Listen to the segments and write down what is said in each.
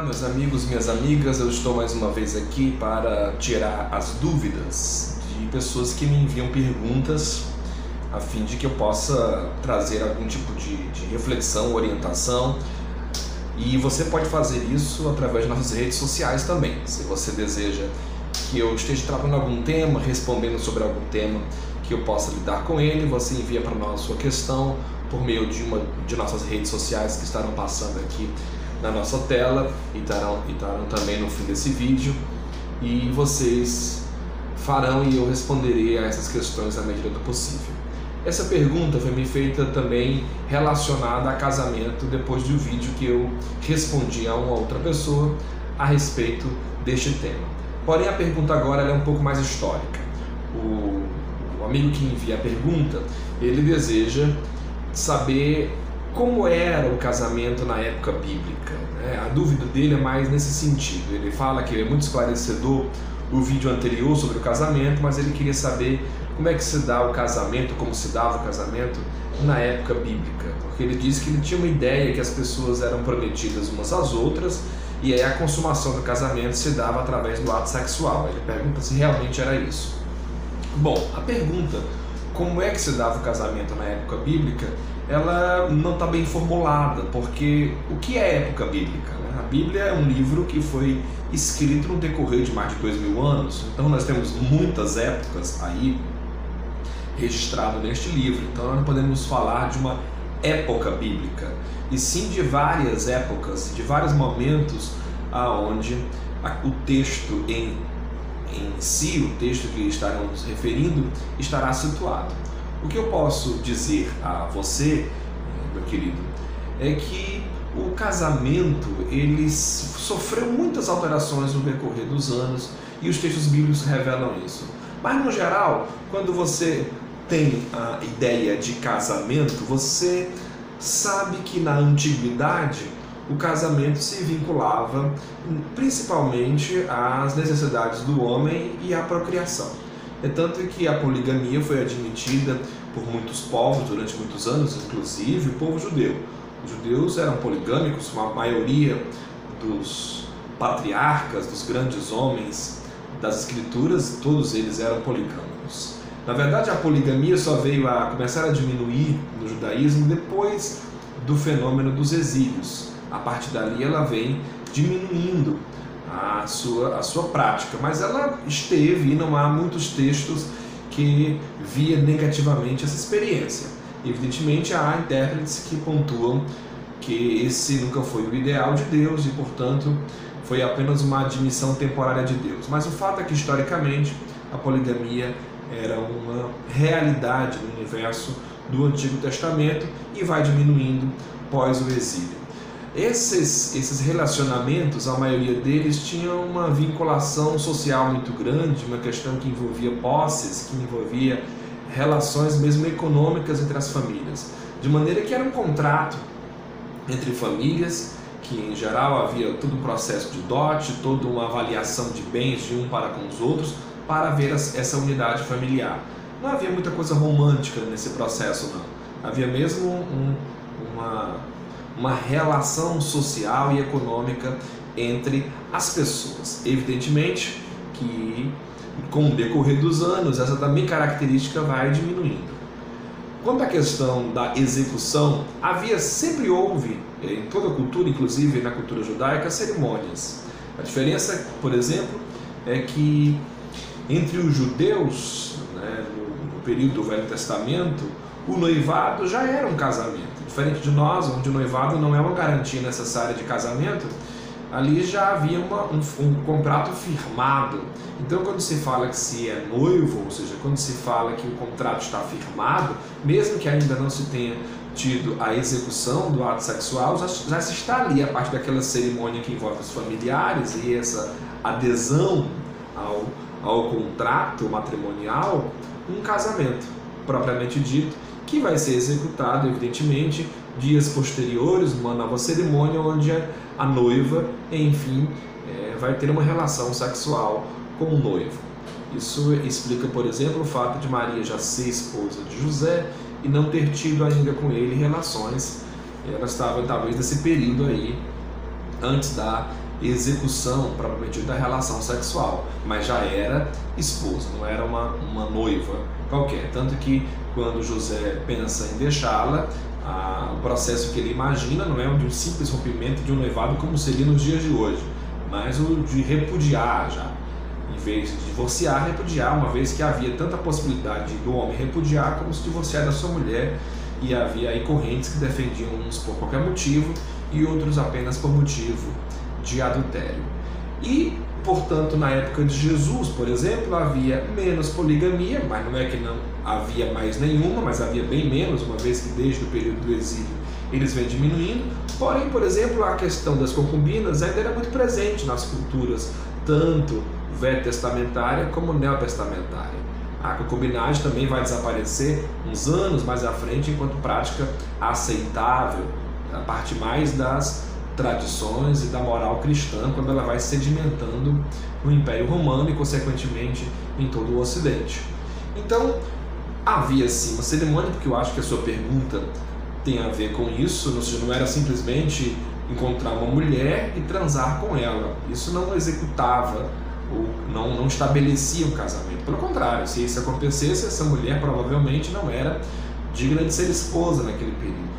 Meus amigos, minhas amigas, eu estou mais uma vez aqui para tirar as dúvidas de pessoas que me enviam perguntas a fim de que eu possa trazer algum tipo de reflexão, orientação. E você pode fazer isso através de nossas redes sociais também. Se você deseja que eu esteja tratando algum tema, respondendo sobre algum tema que eu possa lidar com ele, você envia para nós sua questão por meio de nossas redes sociais que estarão passando aqui na nossa tela e estarão também no fim desse vídeo, e vocês farão e eu responderei a essas questões à medida do possível. Essa pergunta foi me feita também relacionada a casamento depois do vídeo que eu respondi a uma outra pessoa a respeito deste tema. Porém, a pergunta agora é um pouco mais histórica. O amigo que envia a pergunta, ele deseja saber como era o casamento na época bíblica, né? A dúvida dele é mais nesse sentido. Ele fala que é muito esclarecedor o vídeo anterior sobre o casamento, mas ele queria saber como é que se dá o casamento, como se dava o casamento na época bíblica, porque ele disse que ele tinha uma ideia que as pessoas eram prometidas umas às outras e aí a consumação do casamento se dava através do ato sexual. Ele pergunta se realmente era isso. Bom, a pergunta como é que se dava o casamento na época bíblica, ela não está bem formulada, porque o que é época bíblica? A Bíblia é um livro que foi escrito no decorrer de mais de 2000 anos, então nós temos muitas épocas aí registradas neste livro, então nós não podemos falar de uma época bíblica, e sim de várias épocas, de vários momentos aonde o texto em si, o texto que estaremos referindo, estará situado. O que eu posso dizer a você, meu querido, é que o casamento ele sofreu muitas alterações no decorrer dos anos e os textos bíblicos revelam isso. Mas no geral, quando você tem a ideia de casamento, você sabe que na antiguidade o casamento se vinculava principalmente às necessidades do homem e à procriação. É tanto que a poligamia foi admitida por muitos povos durante muitos anos, inclusive o povo judeu. Os judeus eram poligâmicos, a maioria dos patriarcas, dos grandes homens das escrituras, todos eles eram poligâmicos. Na verdade, a poligamia só veio a começar a diminuir no judaísmo depois do fenômeno dos exílios. A partir dali ela vem diminuindo a sua prática, mas ela esteve e não há muitos textos que via negativamente essa experiência. Evidentemente há intérpretes que pontuam que esse nunca foi o ideal de Deus e, portanto, foi apenas uma admissão temporária de Deus. Mas o fato é que, historicamente, a poligamia era uma realidade no universo do Antigo Testamento e vai diminuindo pós o exílio. Esses relacionamentos, a maioria deles, tinham uma vinculação social muito grande, uma questão que envolvia posses, que envolvia relações mesmo econômicas entre as famílias, de maneira que era um contrato entre famílias, que em geral havia todo um processo de dote, toda uma avaliação de bens de um para com os outros, para haver essa unidade familiar. Não havia muita coisa romântica nesse processo, não. Havia mesmo uma relação social e econômica entre as pessoas. Evidentemente que com o decorrer dos anos essa também característica vai diminuindo. Quanto à questão da execução, sempre houve em toda a cultura, inclusive na cultura judaica, cerimônias. A diferença, por exemplo, é que entre os judeus, né, no período do Velho Testamento, o noivado já era um casamento. Diferente de nós, onde o noivado não é uma garantia necessária de casamento, ali já havia um contrato firmado. Então, quando se fala que se é noivo, ou seja, quando se fala que o contrato está firmado, mesmo que ainda não se tenha tido a execução do ato sexual, já se está ali, a partir daquela cerimônia que envolve os familiares e essa adesão ao contrato matrimonial, um casamento propriamente dito, que vai ser executado, evidentemente, dias posteriores, numa nova cerimônia, onde a noiva, enfim, vai ter uma relação sexual com o noivo. Isso explica, por exemplo, o fato de Maria já ser esposa de José e não ter tido ainda com ele relações. Ela estava, talvez, nesse período aí, antes da execução propriamente da relação sexual, mas já era esposa, não era uma noiva qualquer. Tanto que quando José pensa em deixá-la, o processo que ele imagina não é o de um simples rompimento de um noivado como seria nos dias de hoje, mas o de repudiar já. Em vez de divorciar, repudiar, uma vez que havia tanta possibilidade do homem repudiar como se divorciar da sua mulher, e havia aí correntes que defendiam uns por qualquer motivo e outros apenas por motivo de adultério. E, portanto, na época de Jesus, por exemplo, havia menos poligamia, mas não é que não havia mais nenhuma, mas havia bem menos, uma vez que desde o período do exílio eles vêm diminuindo. Porém, por exemplo, a questão das concubinas ainda era muito presente nas culturas, tanto veterotestamentária como neotestamentária. A concubinagem também vai desaparecer uns anos mais à frente, enquanto prática aceitável, a parte mais das tradições e da moral cristã, quando ela vai sedimentando no Império Romano e, consequentemente, em todo o Ocidente. Então, havia sim uma cerimônia, porque eu acho que a sua pergunta tem a ver com isso, ou seja, não era simplesmente encontrar uma mulher e transar com ela. Isso não executava, ou não estabelecia um casamento. Pelo contrário, se isso acontecesse, essa mulher provavelmente não era digna de ser esposa naquele período.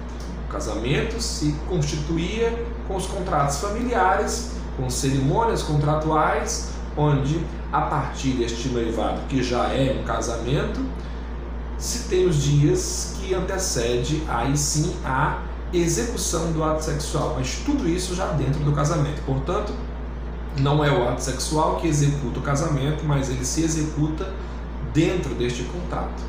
O casamento se constituía com os contratos familiares, com cerimônias contratuais, onde, a partir deste noivado, que já é um casamento, se tem os dias que antecede aí sim a execução do ato sexual, mas tudo isso já dentro do casamento. Portanto, não é o ato sexual que executa o casamento, mas ele se executa dentro deste contrato.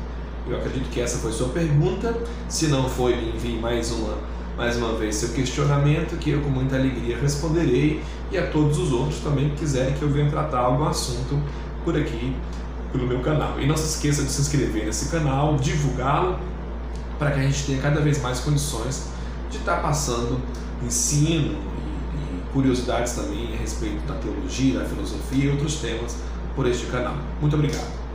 Eu acredito que essa foi sua pergunta. Se não foi, me envie mais uma vez seu questionamento, que eu com muita alegria responderei, e a todos os outros também que quiserem que eu venha tratar algum assunto por aqui, pelo meu canal. E não se esqueça de se inscrever nesse canal, divulgá-lo, para que a gente tenha cada vez mais condições de estar passando ensino e curiosidades também a respeito da teologia, da filosofia e outros temas por este canal. Muito obrigado.